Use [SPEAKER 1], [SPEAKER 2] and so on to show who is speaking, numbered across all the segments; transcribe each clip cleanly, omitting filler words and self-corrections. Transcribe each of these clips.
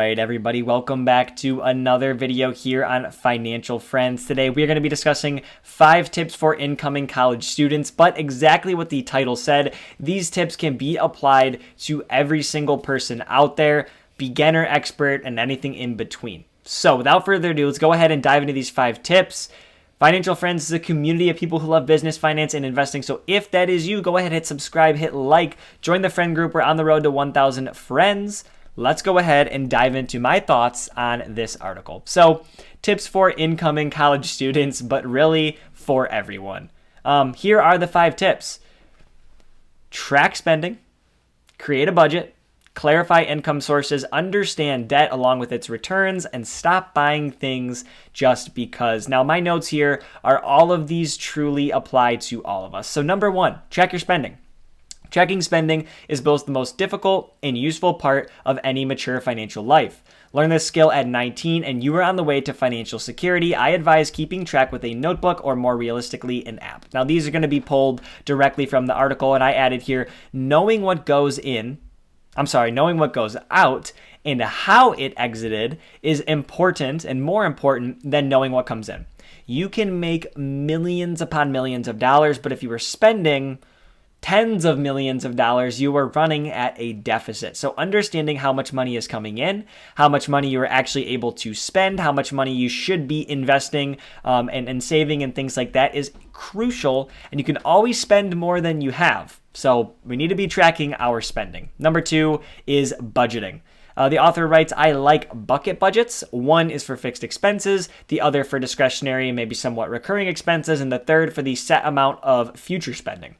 [SPEAKER 1] All right, everybody, welcome back to another video here on Financial Friends. Today, we are going to be discussing 5 tips for incoming college students, but exactly what the title said, these tips can be applied to every single person out there, beginner, expert, and anything in between. So without further ado, let's go ahead and dive into these 5 tips. Financial Friends is a community of people who love business, finance, and investing. So if that is you, go ahead, hit subscribe, hit like, join the friend group. We're on the road to 1,000 friends. Let's go ahead and dive into my thoughts on this article. So, tips for incoming college students, but really for everyone. Here are the 5 tips. Track spending, create a budget, clarify income sources, understand debt along with its returns, and stop buying things just because. Now, my notes here are all of these truly apply to all of us. So, number 1, track your spending. Tracking spending is both the most difficult and useful part of any mature financial life. Learn this skill at 19 and you are on the way to financial security. I advise keeping track with a notebook or more realistically an app. Now these are going to be pulled directly from the article and I added here knowing what goes out and how it exited is important and more important than knowing what comes in. You can make millions upon millions of dollars, but if you were spending tens of millions of dollars, you are running at a deficit. So understanding how much money is coming in, how much money you are actually able to spend, how much money you should be investing and saving and things like that is crucial. And you can always spend more than you have. So we need to be tracking our spending. Number 2 is budgeting. The author writes, I like bucket budgets. One is for fixed expenses, the other for discretionary and maybe somewhat recurring expenses, and the third for the set amount of future spending.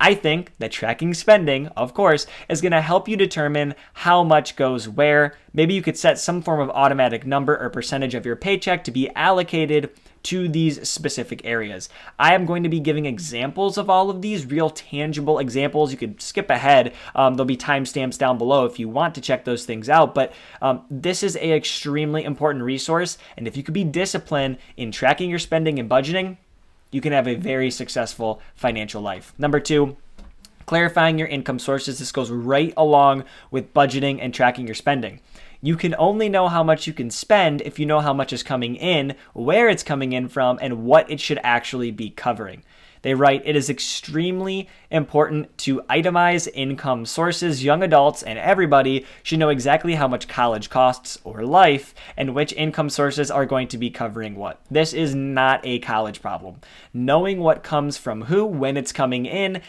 [SPEAKER 1] I think that tracking spending, of course, is going to help you determine how much goes where. Maybe you could set some form of automatic number or percentage of your paycheck to be allocated to these specific areas. I am going to be giving examples of all of these, real tangible examples. You could skip ahead. There'll be timestamps down below if you want to check those things out. But this is an extremely important resource. And if you could be disciplined in tracking your spending and budgeting, you can have a very successful financial life. Number 2, clarifying your income sources. This goes right along with budgeting and tracking your spending. You can only know how much you can spend if you know how much is coming in, where it's coming in from, and what it should actually be covering. They write, it is extremely important to itemize income sources. Young adults and everybody should know exactly how much college costs or life and which income sources are going to be covering what. This is not a college problem. Knowing what comes from who, when it's coming in,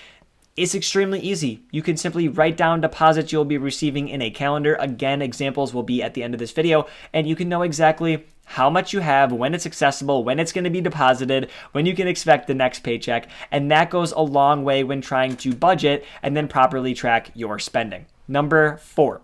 [SPEAKER 1] it's extremely easy. You can simply write down deposits you'll be receiving in a calendar. Again, examples will be at the end of this video, and you can know exactly how much you have, when it's accessible, when it's going to be deposited, when you can expect the next paycheck, and that goes a long way when trying to budget and then properly track your spending. Number 4,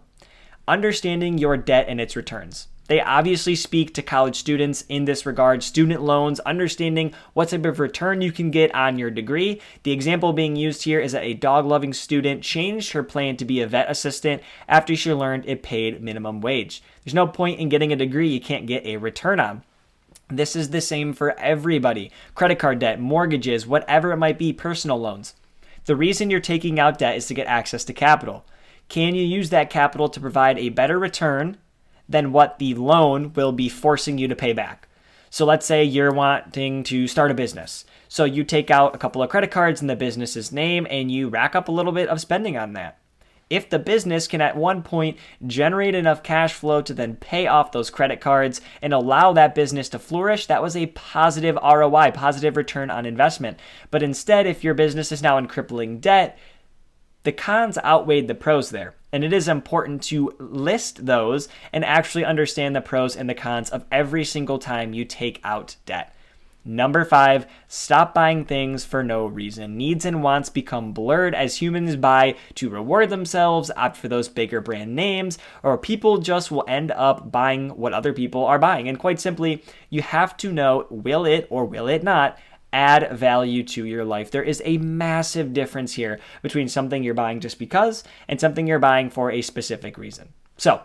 [SPEAKER 1] understanding your debt and its returns. They obviously speak to college students in this regard. Student loans, understanding what type of return you can get on your degree. The example being used here is that a dog-loving student changed her plan to be a vet assistant after she learned it paid minimum wage. There's no point in getting a degree you can't get a return on. This is the same for everybody. Credit card debt, mortgages, whatever it might be, personal loans. The reason you're taking out debt is to get access to capital. Can you use that capital to provide a better return than what the loan will be forcing you to pay back? So let's say you're wanting to start a business. So you take out a couple of credit cards in the business's name and you rack up a little bit of spending on that. If the business can at one point generate enough cash flow to then pay off those credit cards and allow that business to flourish, that was a positive ROI, positive return on investment. But instead, if your business is now in crippling debt, the cons outweighed the pros there. And it is important to list those and actually understand the pros and the cons of every single time you take out debt. Number 5, stop buying things for no reason. Needs and wants become blurred as humans buy to reward themselves, opt for those bigger brand names, or people just will end up buying what other people are buying. And quite simply, you have to know, will it or will it not add value to your life? There is a massive difference here between something you're buying just because and something you're buying for a specific reason. So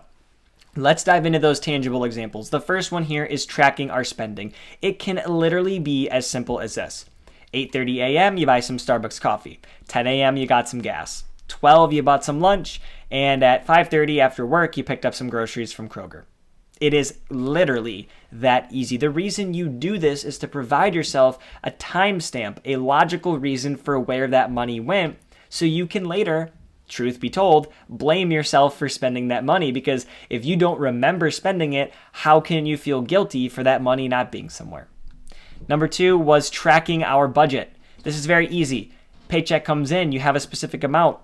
[SPEAKER 1] let's dive into those tangible examples. The first one here is tracking our spending. It can literally be as simple as this. 8:30 a.m., you buy some Starbucks coffee. 10 a.m., you got some gas. 12, you bought some lunch. and at 5:30 after work, you picked up some groceries from Kroger. It is literally that easy. The reason you do this is to provide yourself a timestamp, a logical reason for where that money went, so you can later, truth be told, blame yourself for spending that money, because if you don't remember spending it, how can you feel guilty for that money not being somewhere? Number 2 was tracking our budget. This is very easy. Paycheck comes in, you have a specific amount.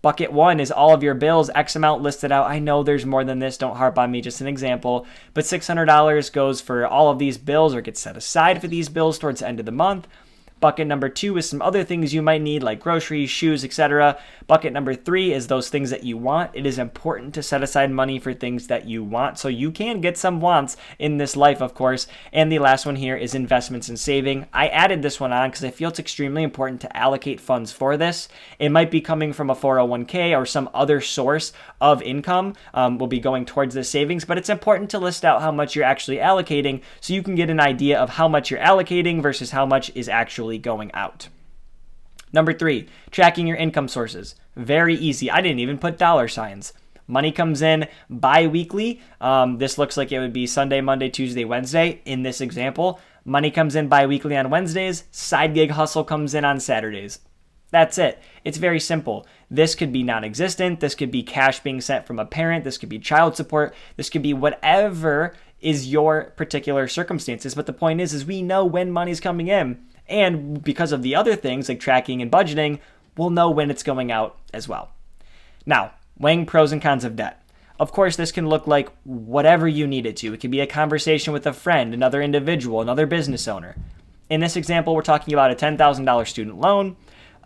[SPEAKER 1] Bucket 1 is all of your bills, X amount listed out. I know there's more than this, don't harp on me, just an example. But $600 goes for all of these bills or gets set aside for these bills towards the end of the month. Bucket number 2 is some other things you might need like groceries, shoes, etc. Bucket number 3 is those things that you want. It is important to set aside money for things that you want, so you can get some wants in this life, of course. And the last one here is investments and saving. I added this one on because I feel it's extremely important to allocate funds for this. It might be coming from a 401k or some other source of income will be going towards the savings, but it's important to list out how much you're actually allocating so you can get an idea of how much you're allocating versus how much is actually going out. Number 3, tracking your income sources. Very easy. I didn't even put dollar signs. Money comes in bi-weekly. This looks like it would be Sunday, Monday, Tuesday, Wednesday. In this example, money comes in bi-weekly on Wednesdays. Side gig hustle comes in on Saturdays. That's it. It's very simple. This could be non-existent. This could be cash being sent from a parent. This could be child support. This could be whatever is your particular circumstances. But the point is we know when money's coming in. And because of the other things like tracking and budgeting, we'll know when it's going out as well. Now, weighing pros and cons of debt. Of course, this can look like whatever you need it to. It could be a conversation with a friend, another individual, another business owner. In this example, we're talking about a $10,000 student loan.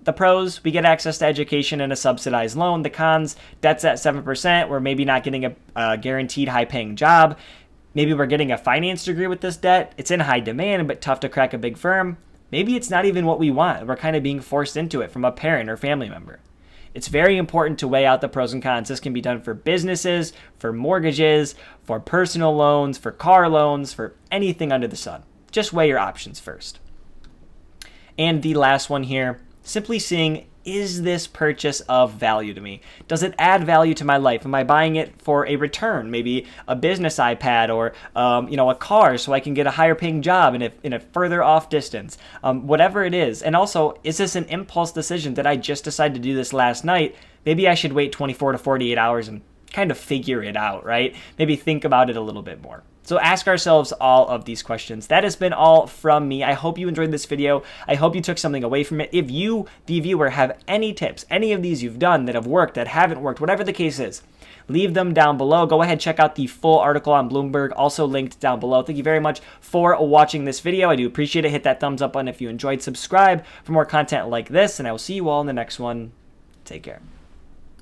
[SPEAKER 1] The pros, we get access to education and a subsidized loan. The cons, debt's at 7%. We're maybe not getting a guaranteed high-paying job. Maybe we're getting a finance degree with this debt. It's in high demand, but tough to crack a big firm. Maybe it's not even what we want. We're kind of being forced into it from a parent or family member. It's very important to weigh out the pros and cons. This can be done for businesses, for mortgages, for personal loans, for car loans, for anything under the sun. Just weigh your options first. And the last one here, simply seeing, is this purchase of value to me? Does it add value to my life? Am I buying it for a return? Maybe a business iPad or a car so I can get a higher paying job in a further off distance. Whatever it is. And also, is this an impulse decision that I just decided to do this last night? Maybe I should wait 24 to 48 hours and kind of figure it out, right? Maybe think about it a little bit more. So ask ourselves all of these questions. That has been all from me. I hope you enjoyed this video. I hope you took something away from it. If you, the viewer, have any tips, any of these you've done that have worked, that haven't worked, whatever the case is, leave them down below. Go ahead, check out the full article on Bloomberg, also linked down below. Thank you very much for watching this video. I do appreciate it. Hit that thumbs up button if you enjoyed. Subscribe for more content like this, and I will see you all in the next one. Take care.